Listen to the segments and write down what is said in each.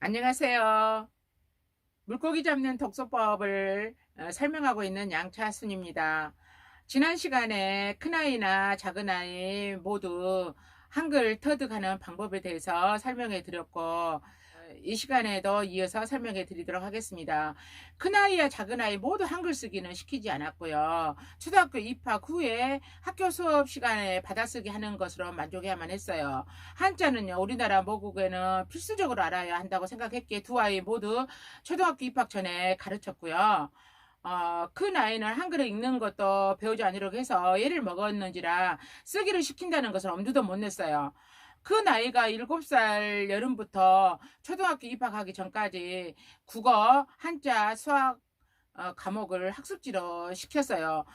안녕하세요. 물고기 잡는 독서법을 설명하고 있는 양차순입니다. 지난 시간에 큰아이나 작은아이 모두 한글 터득하는 방법에 대해서 설명해 드렸고, 이 시간에도 이어서 설명해 드리도록 하겠습니다. 큰아이와 작은아이 모두 한글 쓰기는 시키지 않았고요. 초등학교 입학 후에 학교 수업 시간에 받아쓰기 하는 것으로 만족해야만 했어요. 한자는요, 우리나라 모국에는 필수적으로 알아야 한다고 생각했기에 두 아이 모두 초등학교 입학 전에 가르쳤고요. 큰 아이는 한글을 읽는 것도 배우지 않으려고 해서 애를 먹었는지라 쓰기를 시킨다는 것을 엄두도 못 냈어요. 큰 아이가 7살 여름부터 초등학교 입학하기 전까지 국어, 한자, 수학 과목을 학습지로 시켰어요.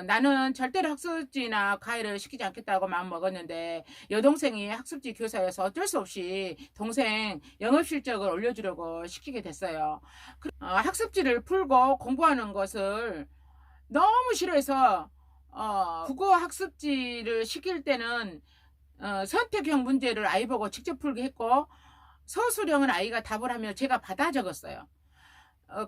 나는 절대로 학습지나 과외를 시키지 않겠다고 마음 먹었는데 여동생이 학습지 교사여서 어쩔 수 없이 동생 영업 실적을 올려주려고 시키게 됐어요. 학습지를 풀고 공부하는 것을 너무 싫어해서 국어 학습지를 시킬 때는 선택형 문제를 아이 보고 직접 풀게 했고, 서술형은 아이가 답을 하면 제가 받아 적었어요. 어,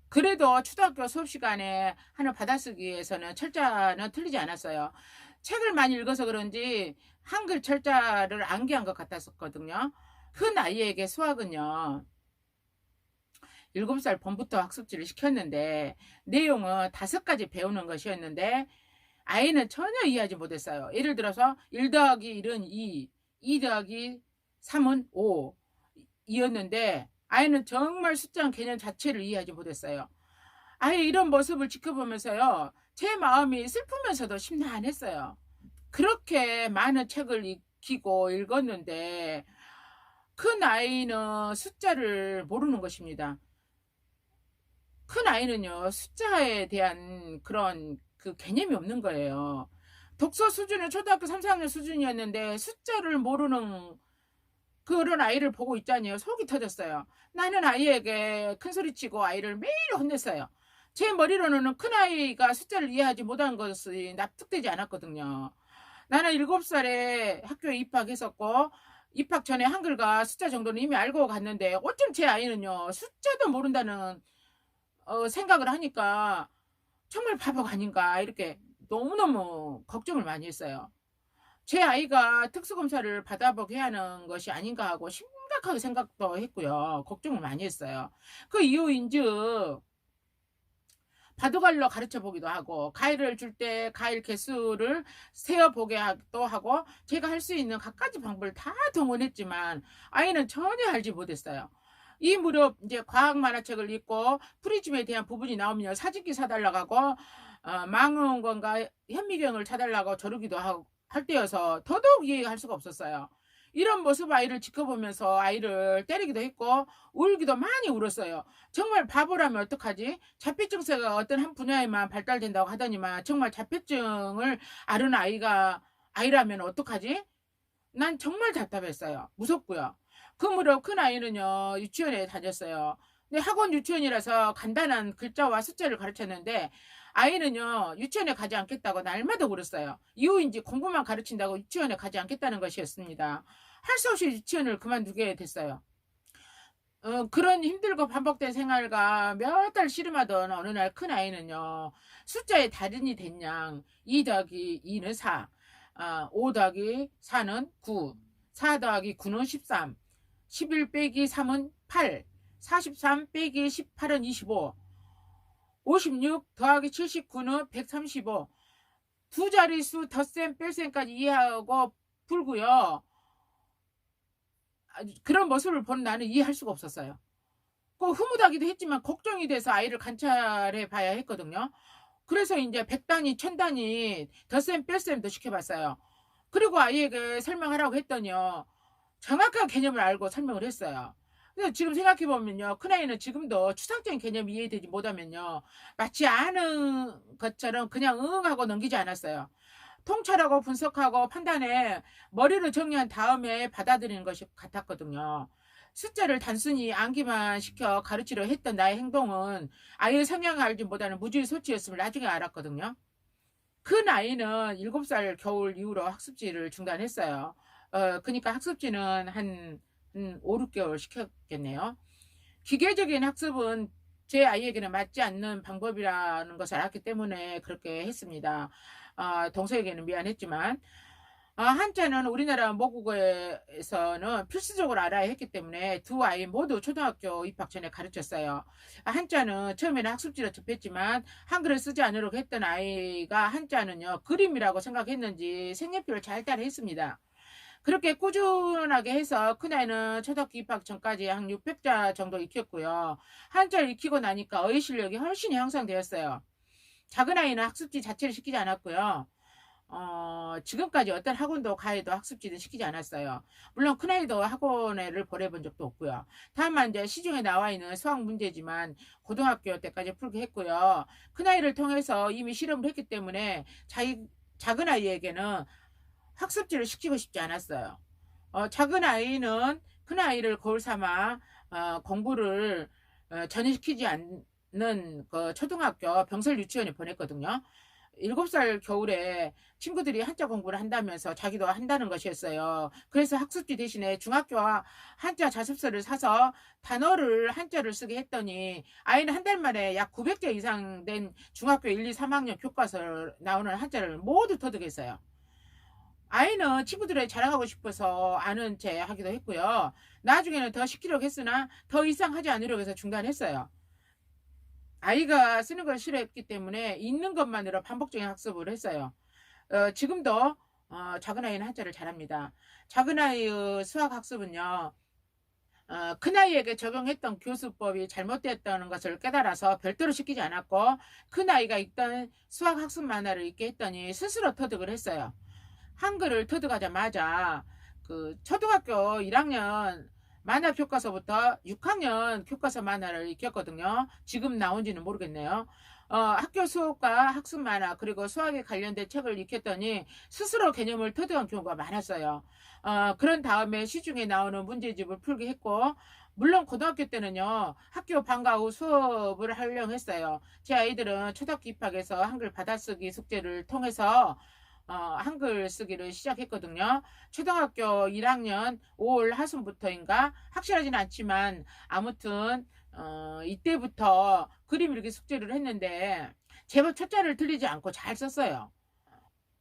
그래도 초등학교 수업 시간에 하는 받아쓰기에서는 철자는 틀리지 않았어요. 책을 많이 읽어서 그런지 한글 철자를 암기한 것 같았었거든요. 큰 아이에게 수학은요, 7살 봄부터 학습지를 시켰는데 내용은 5가지 배우는 것이었는데 아이는 전혀 이해하지 못했어요. 예를 들어서 1 더하기 1은 2, 2 더하기 3은 5 이었는데 아이는 정말 숫자 개념 자체를 이해하지 못했어요. 아이 이런 모습을 지켜보면서요, 제 마음이 슬프면서도 심란했어요. 그렇게 많은 책을 익히고 읽었는데 큰 아이는 숫자를 모르는 것입니다. 큰 아이는요, 숫자에 대한 그런 그 개념이 없는 거예요. 독서 수준은 초등학교 3, 4학년 수준이었는데 숫자를 모르는 그런 아이를 보고 있자니요. 속이 터졌어요. 나는 아이에게 큰 소리치고 아이를 매일 혼냈어요. 제 머리로는 큰 아이가 숫자를 이해하지 못한 것이 납득되지 않았거든요. 나는 7살에 학교에 입학했었고 입학 전에 한글과 숫자 정도는 이미 알고 갔는데 어쩜 제 아이는요, 숫자도 모른다는 생각을 하니까 정말 바보가 아닌가 이렇게 너무너무 걱정을 많이 했어요. 제 아이가 특수검사를 받아보게 하는 것이 아닌가 하고 심각하게 생각도 했고요. 걱정을 많이 했어요. 그 이유인즉 바둑알로 가르쳐 보기도 하고 과일을 줄 때 과일 개수를 세어 보게도 하고 제가 할 수 있는 갖가지 방법을 다 동원했지만 아이는 전혀 알지 못했어요. 이 무렵 이제 과학 만화책을 읽고 프리즘에 대한 부분이 나오면 사진기 사달라고 하고 망원경과 현미경을 사달라고 저르기도 하고 할 때여서 더더욱 이해할 수가 없었어요. 이런 모습 아이를 지켜보면서 아이를 때리기도 했고 울기도 많이 울었어요. 정말 바보라면 어떡하지? 자폐 증세가 어떤 한 분야에만 발달된다고 하더니만 정말 자폐증을 앓은 아이라면 어떡하지? 난 정말 답답했어요. 무섭고요. 그 무렵 큰 아이는요, 유치원에 다녔어요. 근데 학원 유치원이라서 간단한 글자와 숫자를 가르쳤는데 아이는요, 유치원에 가지 않겠다고 날마다 울었어요. 이유인지 공부만 가르친다고 유치원에 가지 않겠다는 것이었습니다. 할 수 없이 유치원을 그만두게 됐어요. 그런 힘들고 반복된 생활과 몇 달 씨름하던 어느 날 큰 아이는요, 숫자의 달인이 된 양, 2 더하기 2는 4, 5 더하기 4는 9, 4 더하기 9는 13, 11 빼기 3은 8, 43 빼기 18은 25, 56 더하기 79는 135, 두 자릿수 덧셈 뺄셈까지 이해하고 풀고요. 그런 모습을 본 나는 이해할 수가 없었어요. 그 흐뭇하기도 했지만 걱정이 돼서 아이를 관찰해 봐야 했거든요. 그래서 이제 100단위, 1000단위 덧셈 뺄셈도 시켜봤어요. 그리고 아이에게 설명하라고 했더니요, 정확한 개념을 알고 설명을 했어요. 그래서 지금 생각해보면요, 큰아이는 지금도 추상적인 개념이 이해되지 못하면요, 마치 아는 것처럼 그냥 응 하고 넘기지 않았어요. 통찰하고 분석하고 판단해 머리를 정리한 다음에 받아들이는 것이 같았거든요. 숫자를 단순히 암기만 시켜 가르치려 했던 나의 행동은 아이의 성향을 알지 못하는 무지소치였음을 나중에 알았거든요. 큰 아이는 7살 겨울 이후로 학습지를 중단했어요. 그러니까 학습지는 한 5, 6개월 시켰겠네요. 기계적인 학습은 제 아이에게는 맞지 않는 방법이라는 것을 알았기 때문에 그렇게 했습니다. 동서에게는 미안했지만. 한자는 우리나라 모국어에서는 필수적으로 알아야 했기 때문에 두 아이 모두 초등학교 입학 전에 가르쳤어요. 한자는 처음에는 학습지로 접했지만 한글을 쓰지 않으려고 했던 아이가 한자는요, 그림이라고 생각했는지 색연필을 잘 따라 했습니다. 그렇게 꾸준하게 해서 큰아이는 초등학교 입학 전까지 한 600자 정도 익혔고요. 한자를 익히고 나니까 어휘 실력이 훨씬 향상되었어요. 작은아이는 학습지 자체를 시키지 않았고요. 지금까지 어떤 학원도 가해도 학습지는 시키지 않았어요. 물론 큰아이도 학원에를 보내본 적도 없고요. 다만 이제 시중에 나와 있는 수학 문제지만 고등학교 때까지 풀게 했고요. 큰아이를 통해서 이미 실험을 했기 때문에 작은아이에게는 학습지를 시키고 싶지 않았어요. 작은아이는 큰아이를 거울 삼아 공부를 전혀 시키지 않는 그 초등학교 병설 유치원에 보냈거든요. 7살 겨울에 친구들이 한자 공부를 한다면서 자기도 한다는 것이었어요. 그래서 학습지 대신에 중학교와 한자 자습서를 사서 단어를 한자를 쓰게 했더니 아이는 한 달 만에 약 900개 이상 된 중학교 1, 2, 3학년 교과서 나오는 한자를 모두 터득했어요. 아이는 친구들에 자랑하고 싶어서 아는 체 하기도 했고요. 나중에는 더 시키려고 했으나 더 이상 하지 않으려고 해서 중단했어요. 아이가 쓰는 걸 싫어했기 때문에 있는 것만으로 반복적인 학습을 했어요. 지금도 작은아이는 한자를 잘합니다. 작은아이의 수학학습은요. 큰아이에게 적용했던 교수법이 잘못됐다는 것을 깨달아서 별도로 시키지 않았고 큰아이가 읽던 수학학습 만화를 읽게 했더니 스스로 터득을 했어요. 한글을 터득하자마자 그 초등학교 1학년 만화 교과서부터 6학년 교과서 만화를 익혔거든요. 지금 나온지는 모르겠네요. 학교 수업과 학습 만화 그리고 수학에 관련된 책을 익혔더니 스스로 개념을 터득한 경우가 많았어요. 그런 다음에 시중에 나오는 문제집을 풀게 했고 물론 고등학교 때는요 학교 방과 후 수업을 하려고 했어요. 제 아이들은 초등학교 입학해서 한글 받아쓰기 숙제를 통해서 한글 쓰기를 시작했거든요. 초등학교 1학년 5월 하순부터인가 확실하지는 않지만 아무튼 이때부터 그림 일기 숙제를 했는데 제법 첫자를 틀리지 않고 잘 썼어요.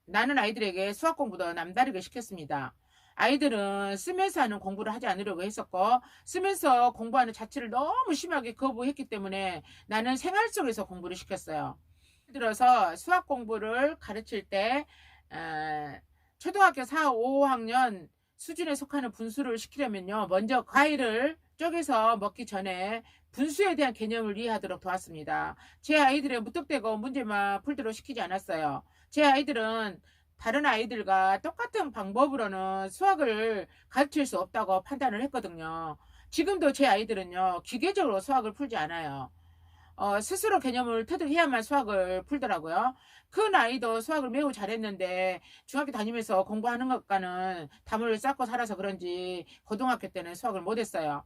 나는 아이들에게 수학 공부도 남다르게 시켰습니다. 아이들은 쓰면서 하는 공부를 하지 않으려고 했었고 쓰면서 공부하는 자체를 너무 심하게 거부했기 때문에 나는 생활 속에서 공부를 시켰어요. 예를 들어서 수학 공부를 가르칠 때 초등학교 4, 5학년 수준에 속하는 분수를 시키려면요. 먼저 과일을 쪼개서 먹기 전에 분수에 대한 개념을 이해하도록 도왔습니다. 제 아이들은 무턱대고 문제만 풀도록 시키지 않았어요. 제 아이들은 다른 아이들과 똑같은 방법으로는 수학을 가르칠 수 없다고 판단을 했거든요. 지금도 제 아이들은요. 기계적으로 수학을 풀지 않아요. 스스로 개념을 터득해야만 수학을 풀더라고요. 큰 아이도 수학을 매우 잘했는데 중학교 다니면서 공부하는 것과는 담을 쌓고 살아서 그런지 고등학교 때는 수학을 못했어요.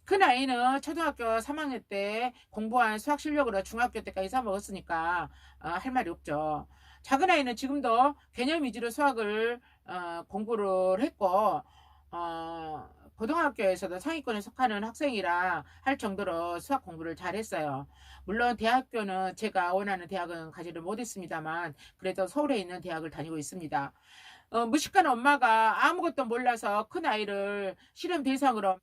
큰 아이는 초등학교 3학년 때 공부한 수학 실력으로 중학교 때까지 써먹었으니까 할 말이 없죠. 작은 아이는 지금도 개념 위주로 수학을 공부를 했고 고등학교에서도 상위권에 속하는 학생이라 할 정도로 수학 공부를 잘했어요. 물론 대학교는 제가 원하는 대학은 가지를 못했습니다만 그래도 서울에 있는 대학을 다니고 있습니다. 무식한 엄마가 아무것도 몰라서 큰 아이를 실험 대상으로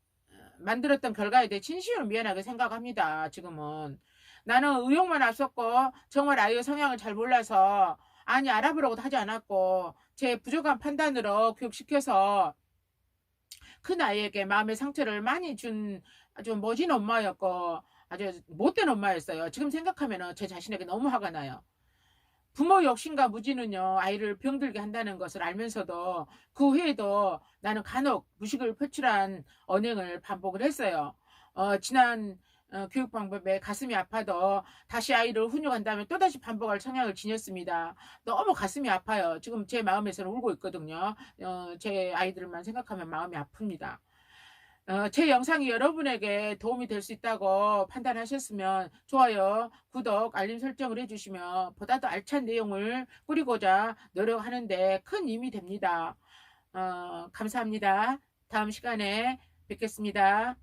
만들었던 결과에 대해 진심으로 미안하게 생각합니다. 지금은 나는 의욕만 앞섰고 정말 아이의 성향을 잘 몰라서 아니 알아보려고도 하지 않았고 제 부족한 판단으로 교육시켜서 큰 아이에게 마음의 상처를 많이 준 아주 모진 엄마였고 아주 못된 엄마였어요. 지금 생각하면 제 자신에게 너무 화가 나요. 부모 욕심과 무지는요 아이를 병들게 한다는 것을 알면서도 그 후에도 나는 간혹 무식을 표출한 언행을 반복을 했어요. 지난 교육 방법에 가슴이 아파도 다시 아이를 훈육한다면 또다시 반복할 성향을 지녔습니다. 너무 가슴이 아파요. 지금 제 마음에서는 울고 있거든요. 제 아이들만 생각하면 마음이 아픕니다. 제 영상이 여러분에게 도움이 될 수 있다고 판단하셨으면 좋아요, 구독, 알림 설정을 해주시면 보다 더 알찬 내용을 꾸리고자 노력하는데 큰 힘이 됩니다. 감사합니다. 다음 시간에 뵙겠습니다.